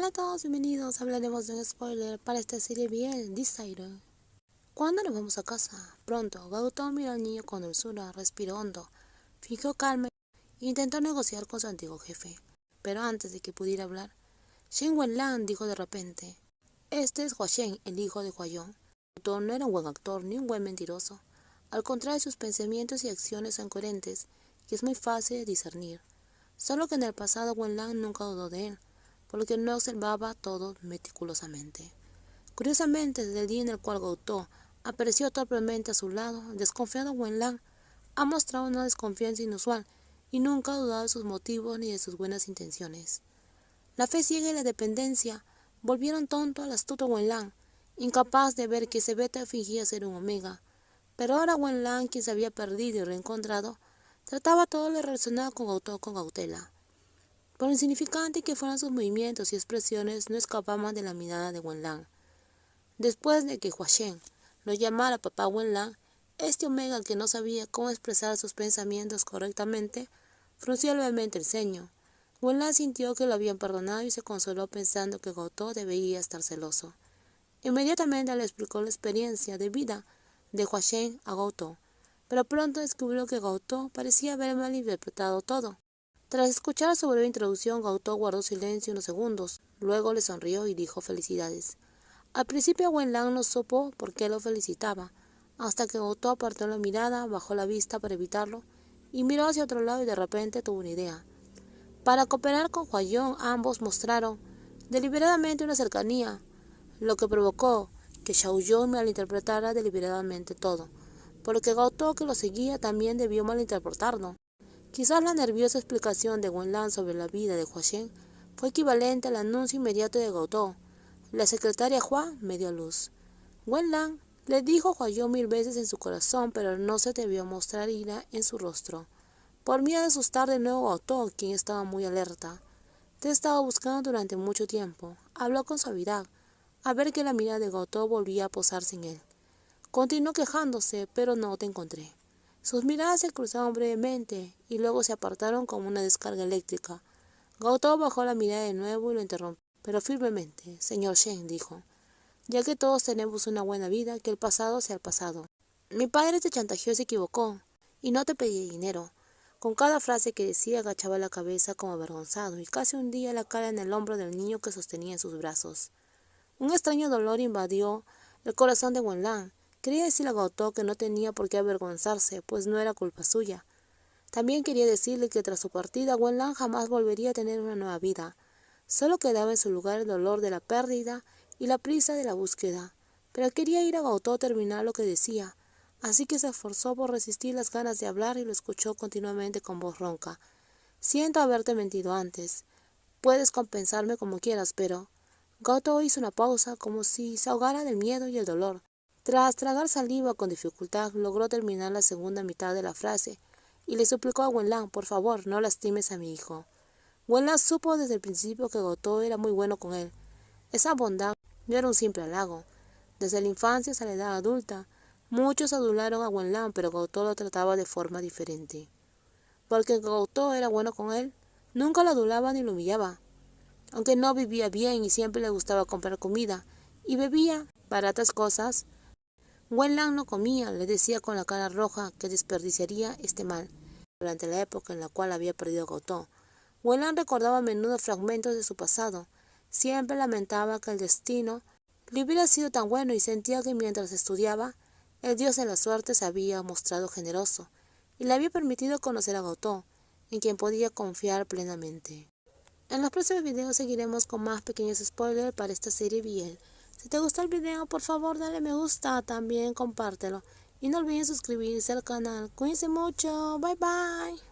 Hola a todos, bienvenidos. Hablaremos de un spoiler para esta serie BL, Desire. ¿Cuándo nos vamos a casa? Pronto. Gautama miró al niño con dulzura, respiró hondo, fingió calma e intentó negociar con su antiguo jefe. Pero antes de que pudiera hablar, Shen Wenlan dijo de repente: Este es Hua Shen, el hijo de Huayong. Gautama no era un buen actor ni un buen mentiroso. Al contrario, sus pensamientos y acciones son coherentes y es muy fácil de discernir. Solo que en el pasado Wenlan nunca dudó de él, por lo que no observaba todo meticulosamente. Curiosamente, desde el día en el cual Gautama apareció torpemente a su lado, el desconfiado Wenlan ha mostrado una desconfianza inusual y nunca ha dudado de sus motivos ni de sus buenas intenciones. La fe ciega y la dependencia volvieron tonto al astuto Wenlan, incapaz de ver que ese beta fingía ser un omega. Pero ahora Wenlan, quien se había perdido y reencontrado, trataba todo lo relacionado con Gautama con cautela. Por insignificante que fueran sus movimientos y expresiones, no escapaban de la mirada de Wenlan. Después de que Hua Shen lo llamara papá Wenlan, este omega que no sabía cómo expresar sus pensamientos correctamente, frunció levemente el ceño. Wenlan sintió que lo habían perdonado y se consoló pensando que Gautama debería estar celoso. Inmediatamente le explicó la experiencia de vida de Hua Shen a Gautama, pero pronto descubrió que Gautama parecía haber malinterpretado todo. Tras escuchar su breve introducción, Gautama guardó silencio unos segundos, luego le sonrió y dijo felicidades. Al principio Wenlan no supo por qué lo felicitaba, hasta que Gautama apartó la mirada, bajó la vista para evitarlo, y miró hacia otro lado y de repente tuvo una idea. Para cooperar con Huayong, ambos mostraron deliberadamente una cercanía, lo que provocó que Xiaoyong malinterpretara deliberadamente todo, por lo que Gautama, que lo seguía, también debió malinterpretarlo. Quizás la nerviosa explicación de Wenlan sobre la vida de Hua Shen fue equivalente al anuncio inmediato de Gautama. La secretaria Hua me dio luz. Wenlan le dijo Huayong 1000 veces en su corazón, pero no se atrevió a mostrar ira en su rostro, por miedo de asustar de nuevo a Gautama, quien estaba muy alerta. Te he estado buscando durante mucho tiempo. Habló con suavidad, a ver que la mirada de Gautama volvía a posarse en él. Continuó quejándose, pero no te encontré. Sus miradas se cruzaron brevemente y luego se apartaron como una descarga eléctrica. Gautama bajó la mirada de nuevo y lo interrumpió, pero firmemente. Señor Shen, dijo, ya que todos tenemos una buena vida, que el pasado sea el pasado. Mi padre te chantajeó y se equivocó, y no te pedí dinero. Con cada frase que decía agachaba la cabeza como avergonzado y casi hundía la cara en el hombro del niño que sostenía en sus brazos. Un extraño dolor invadió el corazón de Wenlan. Quería decirle a Gautama que no tenía por qué avergonzarse, pues no era culpa suya. También quería decirle que tras su partida, Wenlan jamás volvería a tener una nueva vida. Solo quedaba en su lugar el dolor de la pérdida y la prisa de la búsqueda. Pero quería ir a Gautama a terminar lo que decía, así que se esforzó por resistir las ganas de hablar y lo escuchó continuamente con voz ronca. Siento haberte mentido antes. Puedes compensarme como quieras, pero... Gautama hizo una pausa, como si se ahogara del miedo y el dolor. Tras tragar saliva con dificultad, logró terminar la segunda mitad de la frase, y le suplicó a Wenlan, por favor, no lastimes a mi hijo. Wenlan supo desde el principio que Gautama era muy bueno con él. Esa bondad no era un simple halago. Desde la infancia hasta la edad adulta, muchos adularon a Wenlan, pero Gautama lo trataba de forma diferente. Porque Gautama era bueno con él, nunca lo adulaba ni lo humillaba. Aunque no vivía bien y siempre le gustaba comprar comida y bebía baratas cosas, Wenlan no comía, le decía con la cara roja que desperdiciaría este mal. Durante la época en la cual había perdido a Gautama, Wenlan recordaba a menudo fragmentos de su pasado. Siempre lamentaba que el destino le hubiera sido tan bueno y sentía que mientras estudiaba, el dios de la suerte se había mostrado generoso y le había permitido conocer a Gautama, en quien podía confiar plenamente. En los próximos videos seguiremos con más pequeños spoilers para esta serie BL. Si te gustó el video, por favor dale me gusta, también compártelo. Y no olviden suscribirse al canal. Cuídense mucho, bye bye.